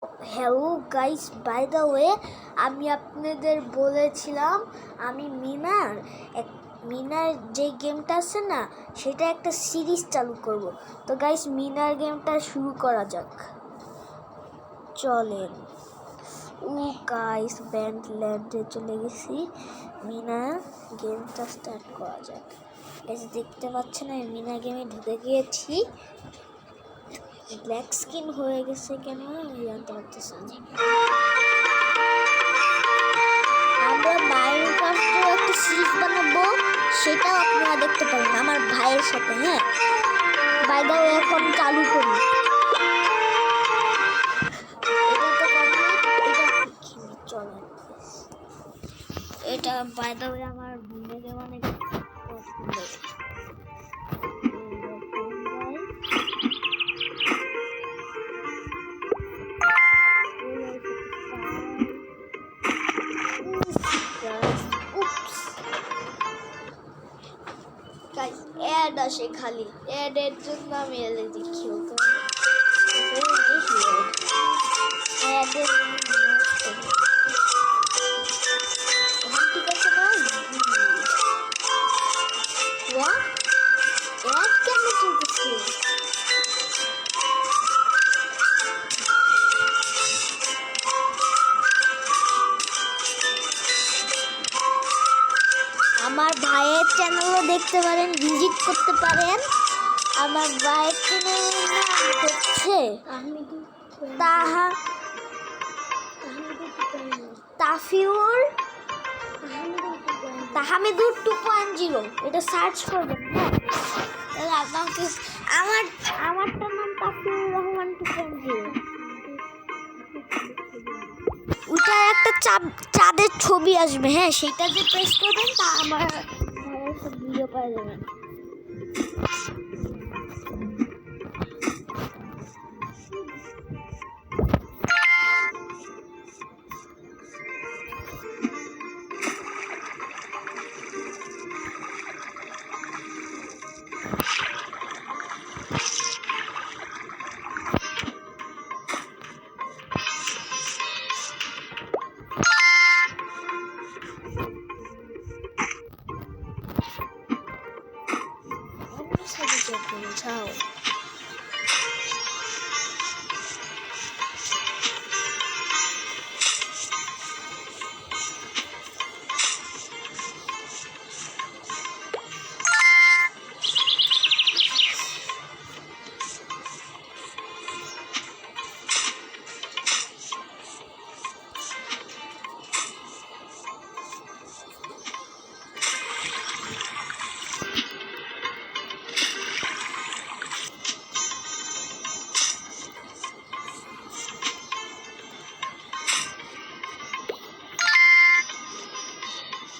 Hello guys, by the way আমি আপনাদের বলেছিলাম আমি মিনার যে গেমটা আছে না সেটা একটা সিরিজ চালু করব। তো গাইস মিনার গেমটা শুরু করা যাক, চলেন। গাইস ব্যান্ডল্যান্ডে চলে গেছি, মিনার গেমটা স্টার্ট করা যাক। গাইস দেখতে পাচ্ছেন আমি মিনার গেমে ঢুকে গিয়েছি। ব্ল্যাক স্ক্রিন হয়ে গেছে কেন জানতে পারতেছি না। আমরা মাইনক্রাফটের একটা সিরিজ বানাবো, সেটাও আপনারা দেখতে পারেন আমার ভাইয়ের সাথে। হ্যাঁ, বাই দ্য ওয়ে এখন চালু করি। এটা বাই দ্য ওয়ে আমার ভিডিওতে অনেক পছন্দ। অ্যাড আসে, খালি অ্যাডের জন্য আমি এলে দেখি ঠিক আছে না। অ্যাড কেন চলতেছে? আমার ভাইয়ের চ্যানেলও দেখতে পারেন, ভিজিট করতে পারেন। আমার ভাইয়ের চ্যানেলের নাম হচ্ছে তাহমিদুর 2.0। এটা সার্চ করবেন। হ্যাঁ, আপনাকে আমারটার নাম তাফিউর রহমান 2.0। ওটা একটা চাঁদের ছবি আসবে, হ্যাঁ সেটা যে প্রেস করবেন তা আমার সব ভিডিও পাওয়া যাবেন। Ciao.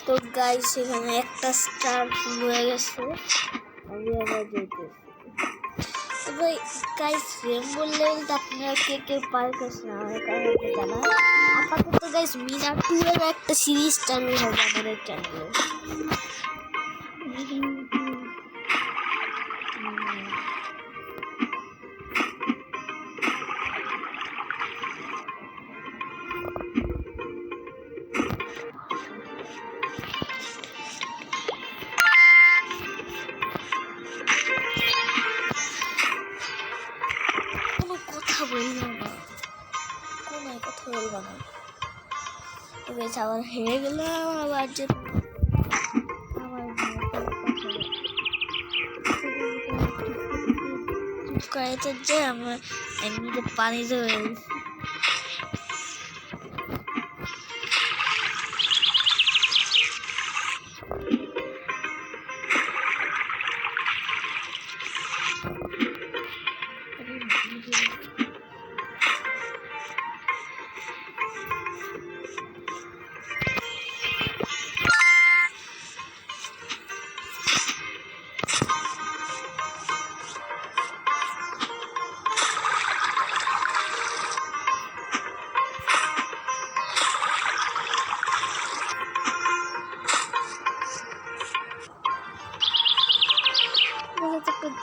তো গাইস এখানে একটা স্টার ফুল হয়ে গেছে, আমি আবার যেতেছি। তবে গাইস রেমবো লেভেলটা আপনারা কে পার করছেন আমার কাছে জানা। আপাতত গাইস মিনার 2 এর একটা সিরিজ চালু হবে আমাদের চ্যানেলে। কথা বলবো না। আবার হেরে গেলাম, আবার যে আমার এমনিতে পানি ধরে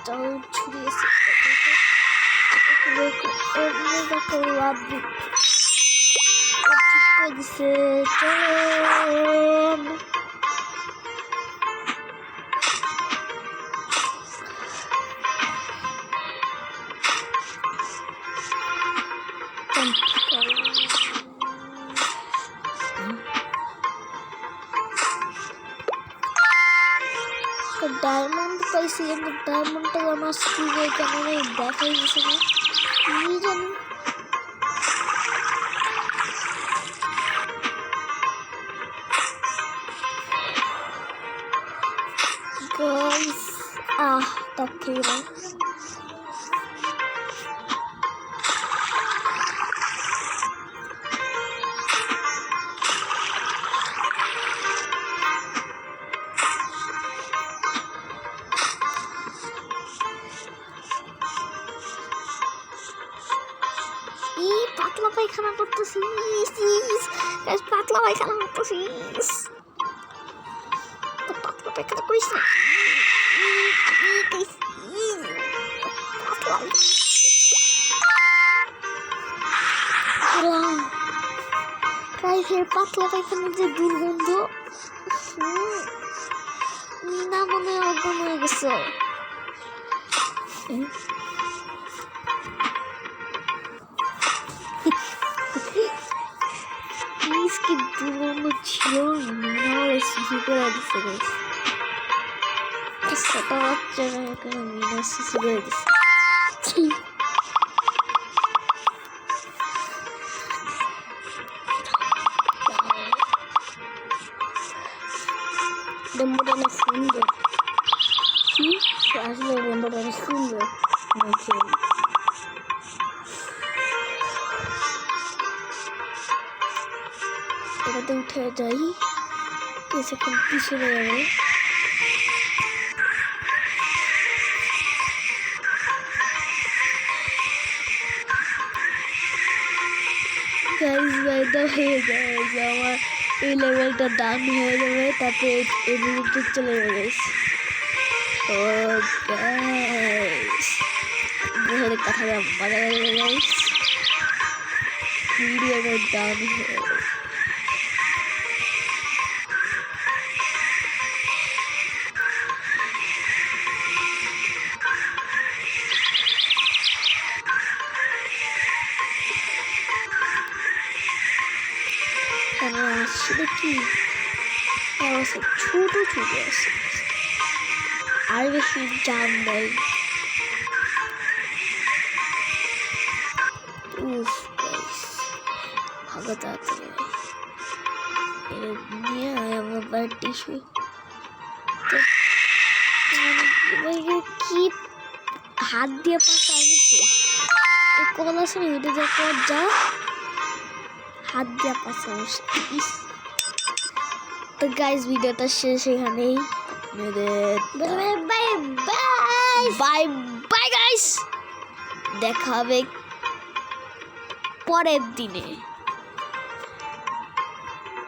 জল ছড়িয়েছে। করে দিছে চলেন ডায়মন্ড পাইছি কিন্তু ডায়মন্ডটা আমার স্ক্রিনে কেমন দেখাই গেছে না কি জানি গাইস তাকে না পাতলা পায়খানা করতেছি গাইস পাতলা পায়খানা করতেছি তো পাতলা পায়খানা করিস না পাতলা পায়খানা যে দুর্গন্ধ না মনে হয় অজ্ঞান হয়ে গেছে কি দুর্গন্ধ ছিল মিনা শিশু করে দিচ্ছে ছোট বাচ্চারা মিনা শিশু করে দিচ্ছে ডেম্বোটা অনেক সুন্দর কি আসলে ডেম্বোটা অনেক সুন্দর এটাতে উঠে যাই কিছুক্ষণ পিছনে যাবে গাইস বাইদা হয়ে যায় যে আমার এই লেভেলটা ডাউন হয়ে যাবে তারপরে এই মুহূর্তে চলে যাবে ও গাইস বহুদের কথা মজা লাগে গাইস ভিডিওটা ডাউন হয়ে যাবে আসলে কি ছোট ছোট আছে আর বেশি জাম নেই ভালো তাড়াতাড়ি নিয়ে আমার বাড়ির টিস্যু কি হাত দিয়ে পাকা গেছে কল আছে না এটা যা কর যা হাত দিয়ে পাশা তো গাইস ভিডিওটা শেষ এখানেই bye bye bye bye guys দেখা হবে পরের দিনে।